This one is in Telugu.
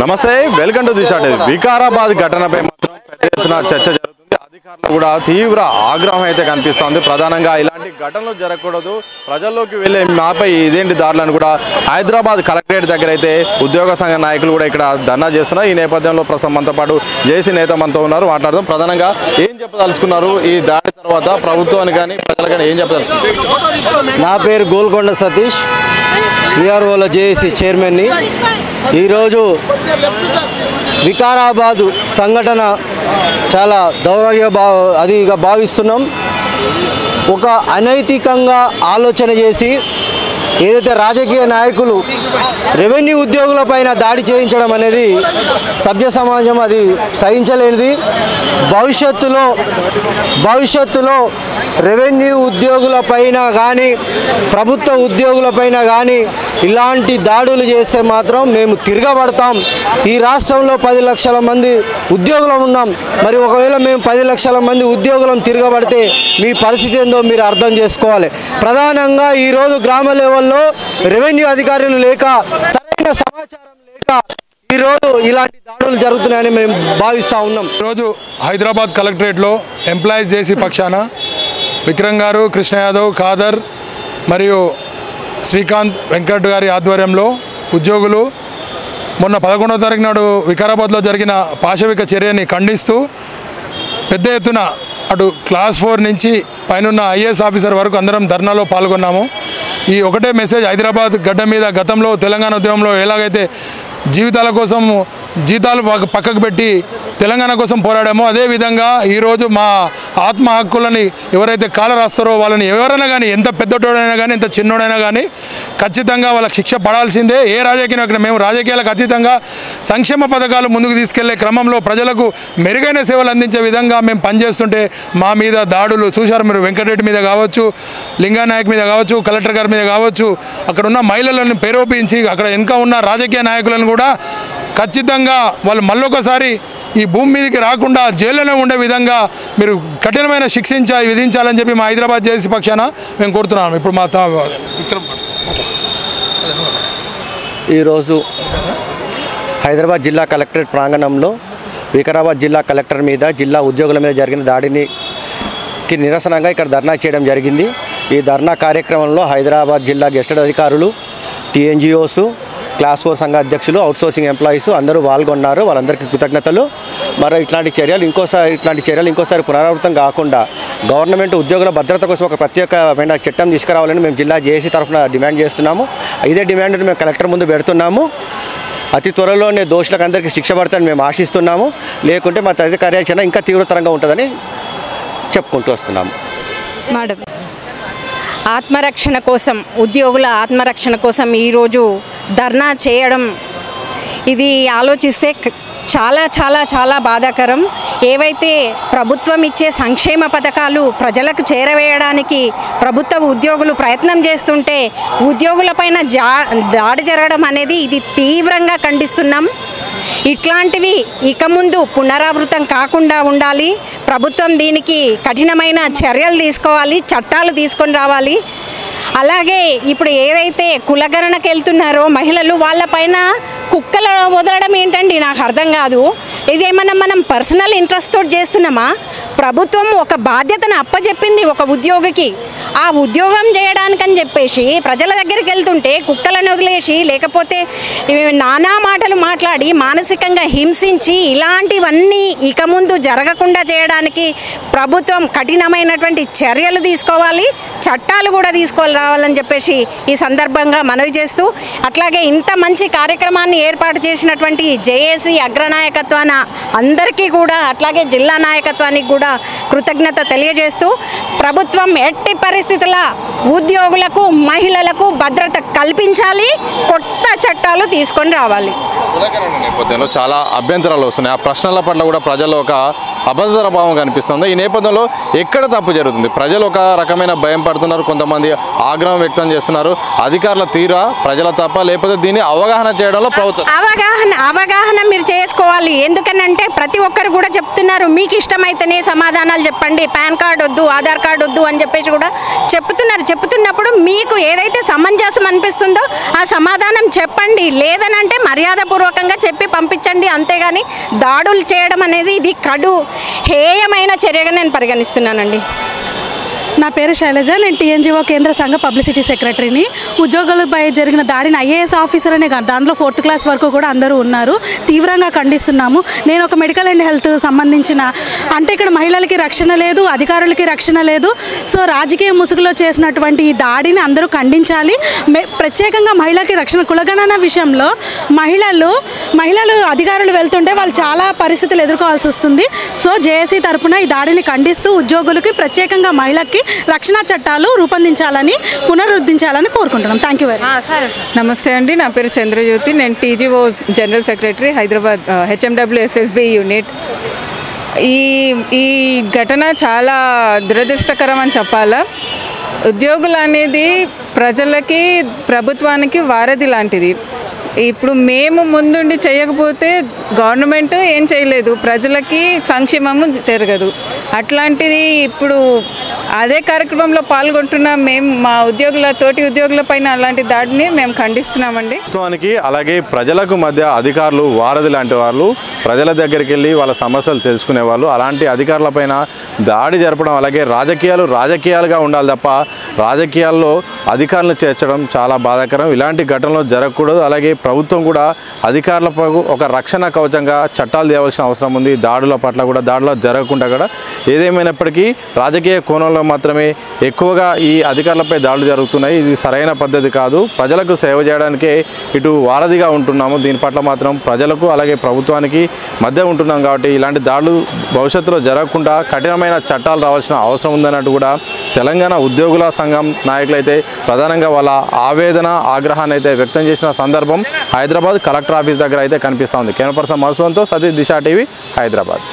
నమస్తే, welcome to Disha TV. Vikarabad ఘటనపై మాత్రం పెద్ద ఎత్తున చర్చ జరుగుతుంది. అధికారులు కూడా తీవ్ర ఆగ్రహం అయితే కనిపిస్తోంది. ప్రధానంగా ఇలాంటి ఘటనలు జరగకూడదు, ప్రజల్లోకి వెళ్ళే మాపై ఇదేంటి దారులను కూడా హైదరాబాద్ కలెక్టరేట్ దగ్గర అయితే ఉద్యోగ సంఘ నాయకులు కూడా ఇక్కడ ధర్నా చేస్తున్నారు. ఈ నేపథ్యంలో ప్రస్తుతం మనతో పాటు జేసీ నేత మనతో ఉన్నారు, మాట్లాడదాం. ప్రధానంగా ఏం చెప్పదలుచుకున్నారు ఈ దాడి తర్వాత ప్రభుత్వానికి కానీ ప్రజలకు కానీ ఏం చెప్పదలుచుకున్నారు? నా పేరు గోల్కొండ సతీష్, విఆర్ఓల జేఏసీ చైర్మన్ని. ఈరోజు వికారాబాదు సంఘటన చాలా అదిగా భావిస్తున్నాం. ఒక అనైతికంగా ఆలోచన చేసి ఏదైతే రాజకీయ నాయకులు రెవెన్యూ ఉద్యోగులపైన దాడి చేయించడం అనేది సభ్య సమాజం అది సహించలేనిది. భవిష్యత్తులో రెవెన్యూ ఉద్యోగులపైన కానీ ప్రభుత్వ ఉద్యోగులపైన కానీ ఇలాంటి దాడులు చేస్తే మాత్రం మేము తిరగబడతాం. ఈ రాష్ట్రంలో 10 లక్షల మంది ఉద్యోగులం ఉన్నాం. మరి ఒకవేళ మేము 10 లక్షల మంది ఉద్యోగులం తిరగబడితే మీ పరిస్థితి ఏందో మీరు అర్థం చేసుకోవాలి. ప్రధానంగా ఈరోజు గ్రామ లెవెల్లో రెవెన్యూ అధికారులు లేక, సరైన సమాచారం లేక ఈరోజు ఇలాంటి దాడులు జరుగుతున్నాయని మేము భావిస్తూ ఉన్నాం. ఈరోజు హైదరాబాద్ కలెక్టరేట్లో ఎంప్లాయీస్ జేసీ పక్షాన విక్రమ్ గారు, కృష్ణ యాదవ్, ఖాదర్ మరియు శ్రీకాంత్, వెంకట్ గారి ఆధ్వర్యంలో ఉద్యోగులు మొన్న 11వ తారీఖు నాడు వికారాబాద్లో జరిగిన పాశవిక చర్యని ఖండిస్తూ పెద్ద ఎత్తున అటు క్లాస్ 4 నుంచి పైనున్న ఐఏఎస్ ఆఫీసర్ వరకు అందరం ధర్నాలో పాల్గొన్నాము. ఈ ఒకటే మెసేజ్, హైదరాబాద్ గడ్డ మీద గతంలో తెలంగాణ ఉద్యమంలో ఎలాగైతే జీవితాల కోసం జీతాలు పక్కకు పెట్టి తెలంగాణ కోసం పోరాడామో అదేవిధంగా ఈరోజు మా ఆత్మ హక్కులని ఎవరైతే కాల రాస్తారో వాళ్ళని ఎవరైనా కానీ, ఎంత పెద్దోడైనా కానీ, ఎంత చిన్నోడైనా కానీ ఖచ్చితంగా వాళ్ళకి శిక్ష పడాల్సిందే. ఏ రాజకీయ మేము రాజకీయాలకు అతీతంగా సంక్షేమ పథకాలు ముందుకు తీసుకెళ్లే క్రమంలో ప్రజలకు మెరుగైన సేవలు అందించే విధంగా మేము పనిచేస్తుంటే మా మీద దాడులు చూశారు మీరు. వెంకటరెడ్డి మీద కావచ్చు, లింగానాయక్ మీద కావచ్చు, కలెక్టర్ గారి మీద కావచ్చు, అక్కడ ఉన్న మహిళలను ప్రేరేపించి అక్కడ వెనుక ఉన్న రాజకీయ నాయకులను కూడా ఖచ్చితంగా వాళ్ళు మళ్ళొకసారి ఈ భూమి మీదకి రాకుండా జైల్లోనే ఉండే విధంగా మీరు కఠినమైన విధించాలని చెప్పి మా హైదరాబాద్ జేసీ పక్షాన మేము కోరుతున్నాము. ఇప్పుడు మా విక్రమ్ ఈరోజు హైదరాబాద్ జిల్లా కలెక్టరేట్ ప్రాంగణంలో వికారాబాద్ జిల్లా కలెక్టర్ మీద, జిల్లా ఉద్యోగుల మీద జరిగిన దాడికి నిరసనగా ఇక్కడ ధర్నా చేయడం జరిగింది. ఈ ధర్నా కార్యక్రమంలో హైదరాబాద్ జిల్లా గెస్టెడ్ అధికారులు, టీఎన్జిఓస్, క్లాస్ 4 సంఘ అధ్యక్షులు, అవుట్సోర్సింగ్ ఎంప్లాయీస్ అందరూ పాల్గొన్నారు. వాళ్ళందరికీ కృతజ్ఞతలు. మరి ఇట్లాంటి చర్యలు ఇంకోసారి పునరావృతం కాకుండా గవర్నమెంట్ ఉద్యోగుల భద్రత కోసం ఒక ప్రత్యేకమైన చట్టం తీసుకురావాలని మేము జిల్లా జేఏసీ తరఫున డిమాండ్ చేస్తున్నాము. ఇదే డిమాండ్ని మేము కలెక్టర్ ముందు పెడుతున్నాము. అతి త్వరలోనే దోషులకు అందరికీ శిక్ష పడతాయని మేము ఆశిస్తున్నాము. లేకుంటే మా తదితర కార్యాచరణ ఇంకా తీవ్రతరంగా ఉంటుందని చెప్పుకుంటూ వస్తున్నాము. ఆత్మరక్షణ కోసం, ఉద్యోగుల ఆత్మరక్షణ కోసం ఈరోజు ధర్నా చేయడం ఇది ఆలోచిస్తే చాలా చాలా చాలా బాధాకరం. ఏవైతే ప్రభుత్వం ఇచ్చే సంక్షేమ పథకాలు ప్రజలకు చేరవేయడానికి ప్రభుత్వ ఉద్యోగులు ప్రయత్నం చేస్తుంటే ఉద్యోగులపైన దాడి జరగడం అనేది ఇది తీవ్రంగా ఖండిస్తున్నాం. ఇట్లాంటివి ఇక ముందు పునరావృతం కాకుండా ఉండాలి. ప్రభుత్వం దీనికి కఠినమైన చర్యలు తీసుకోవాలి, చట్టాలు తీసుకొని రావాలి. అలాగే ఇప్పుడు ఏదైతే కులగణనకు వెళ్తున్నారో మహిళలు, వాళ్ళపైన కుక్కలు వదలడం ఏంటండి నాకు అర్థం కాదు. ఇదేమన్నా మనం పర్సనల్ ఇంట్రెస్ట్ తోటి చేస్తున్నామా? ప్రభుత్వం ఒక బాధ్యతను అప్పచెప్పింది ఒక ఉద్యోగికి. ఆ ఉద్యోగం చేయడానికని చెప్పేసి ప్రజల దగ్గరికి వెళ్తుంటే కుక్కలను వదిలేసి, లేకపోతే నానా మాటలు మాట్లాడి మానసికంగా హింసించి ఇలాంటివన్నీ ఇక ముందు జరగకుండా చేయడానికి ప్రభుత్వం కఠినమైనటువంటి చర్యలు తీసుకోవాలి, చట్టాలు కూడా రావాలని చెప్పేసి ఈ సందర్భంగా మనవి చేస్తూ, అట్లాగే ఇంత మంచి కార్యక్రమాన్ని ఏర్పాటు చేసినటువంటి జేఏసీ అగ్రనాయకత్వాన అందరికీ కూడా, అట్లాగే జిల్లా నాయకత్వానికి కూడా కృతజ్ఞత తెలియజేస్తూ, ప్రభుత్వం ఎట్టి పరిస్థితుల ఉద్యోగులకు, మహిళలకు భద్రత కల్పించాలి, కొత్త చట్టాలు తీసుకొని రావాలి. నేపథ్యంలో చాలా అభ్యంతరాలు వస్తున్నాయి. ఆ ప్రశ్నల పట్ల కూడా ప్రజల్లో ఒక అభద్రతా భావం కనిపిస్తుంది. ఈ నేపథ్యంలో ఎక్కడ తప్పు జరుగుతుంది? ప్రజలు ఒక రకమైన భయం పడుతున్నారు, కొంతమంది ఆగ్రహం వ్యక్తం చేస్తున్నారు. అధికారుల తీరా ప్రజల తప్ప, లేకపోతే దీన్ని అవగాహన చేయడంలో ప్రభుత్వం అవగాహన మీరు చేసుకోవాలి. ఎందుకనంటే ప్రతి ఒక్కరు కూడా చెప్తున్నారు, మీకు ఇష్టమైతేనే సమాధానాలు చెప్పండి, పాన్ కార్డు వద్దు, ఆధార్ కార్డు వద్దు అని చెప్పేసి కూడా చెప్తున్నప్పుడు మీకు ఏదైతే సమంజసం అనిపిస్తుందో ఆ సమాధానం చెప్పండి. లేదనంటే మర్యాదపూర్వకంగా చెప్పి పంపించండి. అంతేగాని దాడులు చేయడం అనేది ఇది హేయమైన చర్యగా నేను పరిగణిస్తున్నానండి. నా పేరు శైలజ, నేను టీఎన్జిఓ కేంద్ర సంఘ పబ్లిసిటీ సెక్రటరీని. ఉద్యోగులపై జరిగిన దాడిని ఐఏఎస్ ఆఫీసర్ అనే దాంట్లో 4th క్లాస్ వరకు కూడా అందరూ ఉన్నారు. తీవ్రంగా ఖండిస్తున్నాము. నేను ఒక మెడికల్ అండ్ హెల్త్ సంబంధించిన అంటే ఇక్కడ మహిళలకి రక్షణ లేదు, అధికారులకి రక్షణ లేదు. సో రాజకీయ ముసుగులో చేసినటువంటి ఈ దాడిని అందరూ ఖండించాలి. ప్రత్యేకంగా మహిళలకి రక్షణ కులగణన విషయంలో మహిళలు అధికారులు వెళ్తుంటే వాళ్ళు చాలా పరిస్థితులు ఎదుర్కోవాల్సి వస్తుంది. సో జేఏసీ తరఫున ఈ దాడిని ఖండిస్తూ ఉద్యోగులకి ప్రత్యేకంగా మహిళకి రక్షణ చట్టాలు రూపొందించాలని పునరుద్ధరించాలని కోరుకుంటున్నాం. Thank you very much. నమస్తే అండి, నా పేరు చంద్రజ్యోతి. నేను TGO general secretary, Hyderabad HMWSSB unit. ఈ ఘటన చాలా దురదృష్టకరం అని చెప్పాలా. ఉద్యోగులు అనేది ప్రజలకి, ప్రభుత్వానికి వారధి లాంటిది. ఇప్పుడు మేము ముందుండి చేయకపోతే గవర్నమెంట్ ఏం చేయలేదు, ప్రజలకి సంక్షేమము జరగదు. అట్లాంటిది ఇప్పుడు అదే కార్యక్రమంలో పాల్గొంటున్న మేము మా తోటి ఉద్యోగుల పైన అలాంటి దాడిని మేము ఖండిస్తున్నామండి. ప్రభుత్వానికి అలాగే ప్రజలకు మధ్య అధికారులు వారధి లాంటి వాళ్ళు, ప్రజల దగ్గరికి వెళ్ళి వాళ్ళ సమస్యలు తెలుసుకునే వాళ్ళు. అలాంటి అధికారులపైన దాడి జరపడం, అలాగే రాజకీయాలుగా ఉండాలి తప్ప రాజకీయాల్లో అధికారులను చేర్చడం చాలా బాధాకరం. ఇలాంటి ఘటనలు జరగకూడదు. అలాగే ప్రభుత్వం కూడా అధికారులకు ఒక రక్షణ కవచంగా చట్టాలు తేవాల్సిన అవసరం ఉంది. దాడుల పట్ల కూడా, దాడులు జరగకుండా కూడా. ఏదేమైనప్పటికీ రాజకీయ కోణంలో మాత్రమే ఎక్కువగా ఈ అధికారులపై దాడులు జరుగుతున్నాయి. ఇది సరైన పద్ధతి కాదు. ప్రజలకు సేవ చేయడానికే ఇటు వారధిగా ఉంటున్నాము. దీని పట్ల మాత్రం ప్రజలకు అలాగే ప్రభుత్వానికి మధ్య ఉంటున్నాం కాబట్టి ఇలాంటి దాడులు భవిష్యత్తులో జరగకుండా కఠినమైన చట్టాలు రావాల్సిన అవసరం ఉందన్నట్టు కూడా తెలంగాణ ఉద్యోగుల సంఘం నాయకులైతే ప్రధానంగా వాళ్ళ ఆవేదన, ఆగ్రహాన్ని అయితే వ్యక్తం చేసిన సందర్భం హైదరాబాద్ కలెక్టర్ ఆఫీస్ దగ్గర అయితే కనిపిస్తూ ఉంది. కెమెరా పర్సన్ మధుసూదన్తో సతీష్, దిశ టీవీ, హైదరాబాద్.